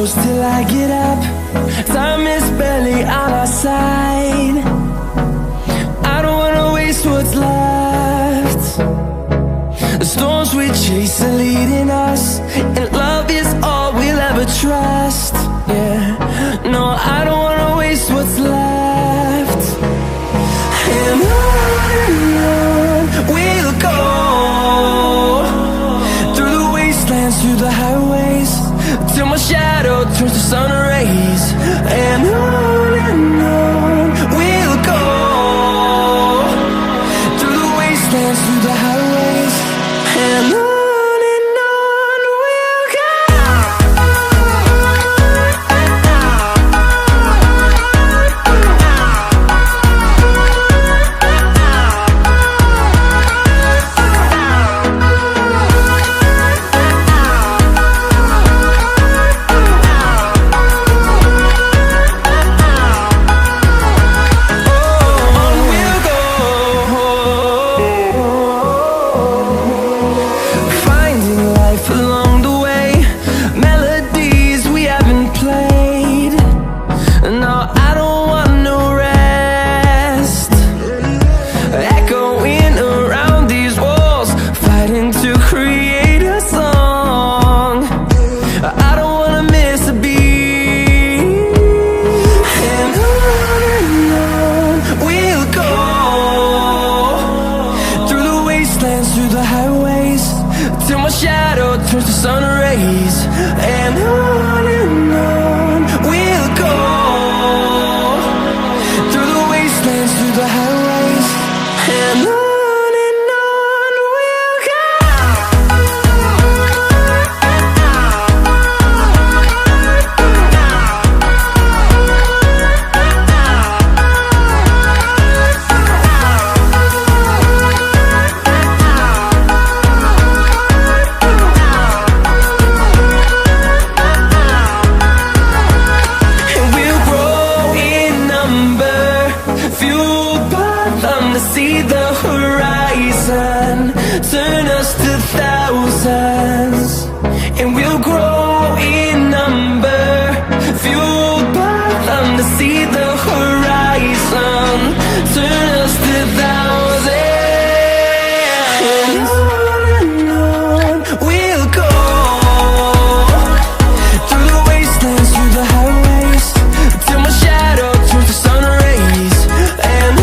close till I get up. Time is barely on our side. I don't wanna waste what's left. The storms we chase are leading us, and love is all we'll ever trust. Yeah, no, I don't wanna waste what's left. And on we'll go, through the wastelands, through the highways, till my shadow turns to sun rays. And on we'll go, through the wastelands, through the highways, and on we'll go. Through the highways, till my shadow turns to sun rays. And on we'll go, through the wastelands, through the highways, and on we'll go. See the horizon, turn us to thousands, and we'll grow in number, fueled by them. To see the horizon, turn us to thousands, and on we'll go, through the wastelands, through the highways, till my shadow turns to sun rays. And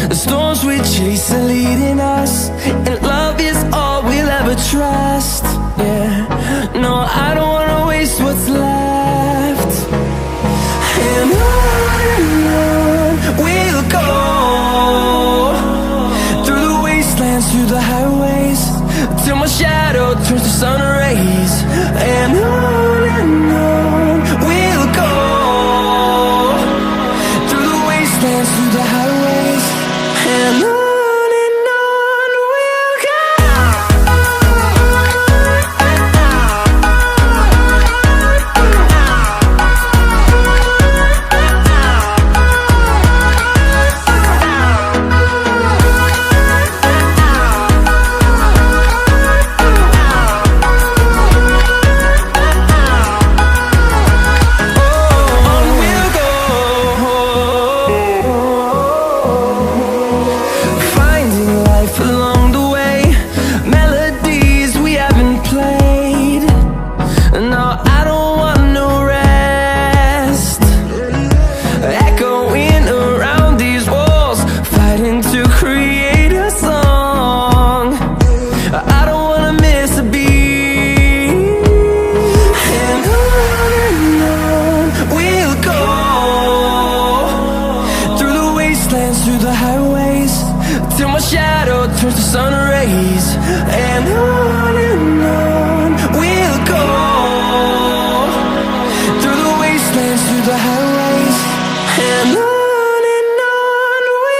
the storms we chase are leading us, and love is all we'll ever trust. Yeah, no, I don't wanna waste what's left. And on we'll go, through the wastelands, through the highways, till my shadow turns to sun rays. And on we'll go, through the wastelands, through the highways, and on. turns to sun rays, and on we'll go, through the wastelands, through the highways, and on we'll go.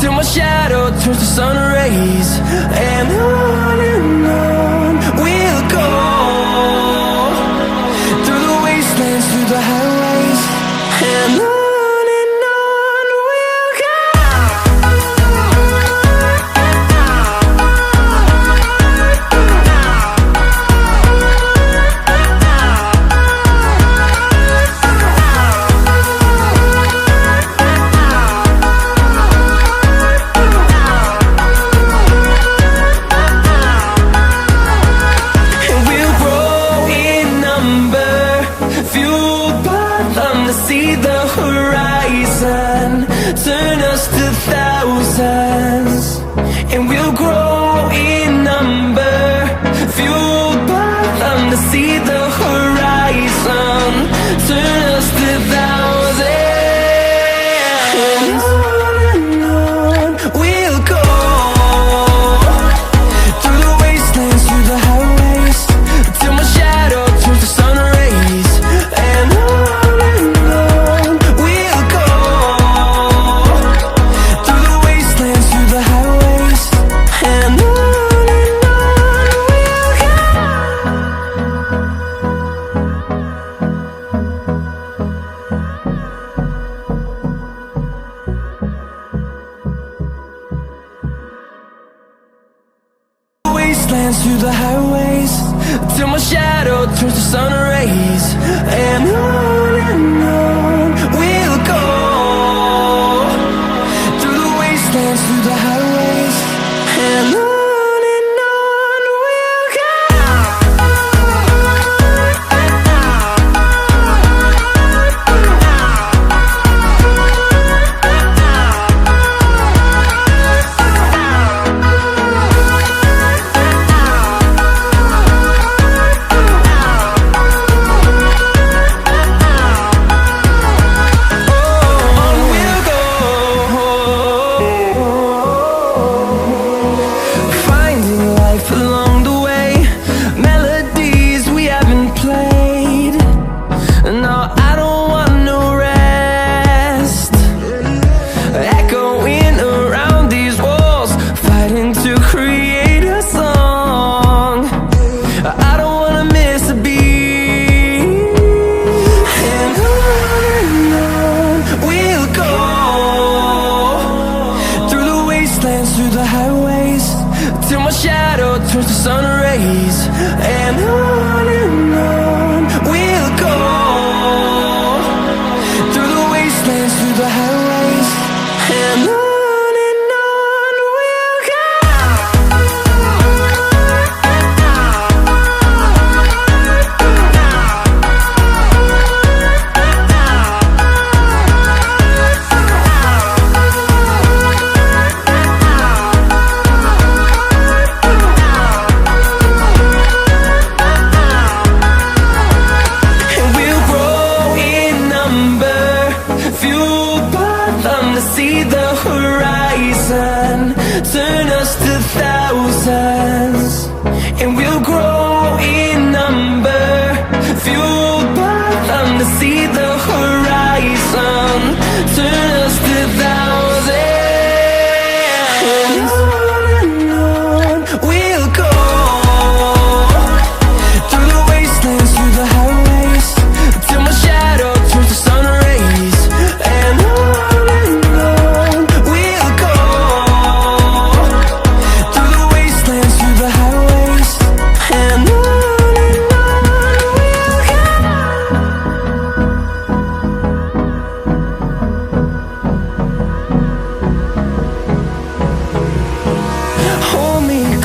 till my shadow turns to sun rays. And on we'll go, through the wastelands, through the highways. And on we'll go. See the horizon, turn us to thousands, and we'll grow in number, fueled by them to see the horizon, turn us to thousands, and on we'll go, through the wastelands, through the highways, till my shadow turns to sun rays. And wastelands, through the highways, till my shadow turns to sun rays. And on we'll go, through the wastelands, through the highways. And on we'll go. Through the highways, till my shadow turns to sun rays. And on we'll go, through the wastelands, through the highways. And on we'll go. See the horizon, turn us to thousands, and we'll grow in number, fueled by them to see the horizon, turn us to thousands, and on we'll go, through the wastelands, through the highways, till my shadow turns to sun rays. And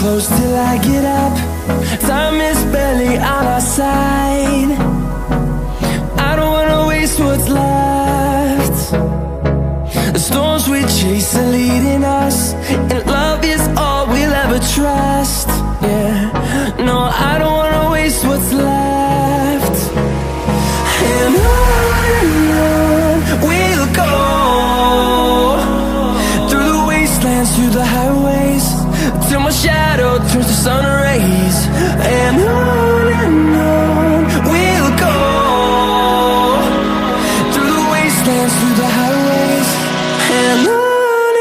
close till I get up, time is barely on our side. I don't wanna waste what's left. The storms we chase are leading us, and love is all we'll ever trust. Yeah, no, I don't wanna waste what's left. And on we'll go, through the wastelands, through the highways, till my shadow turns to sun rays. And on we'll go, through the wastelands, through the highways. And on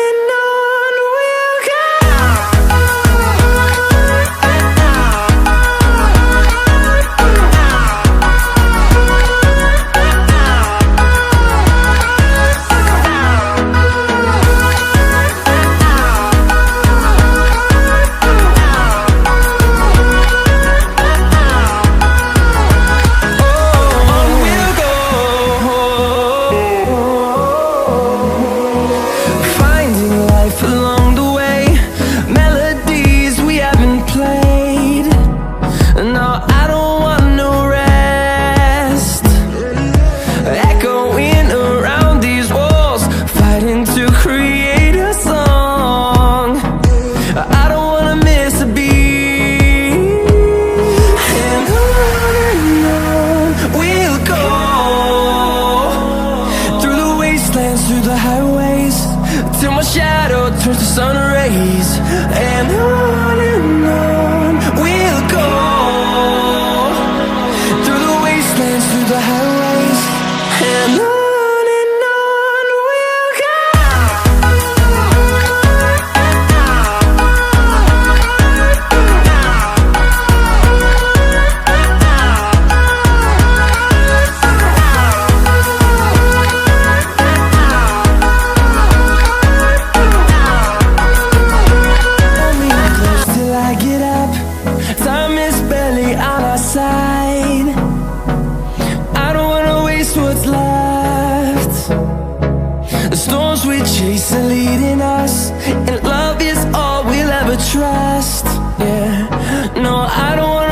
my shadow turns to sun rays, and on we'll go, through the wastelands, through the highways, and on we'll go. Time is barely on our side. I don't wanna waste what's left. The storms we chase are leading us.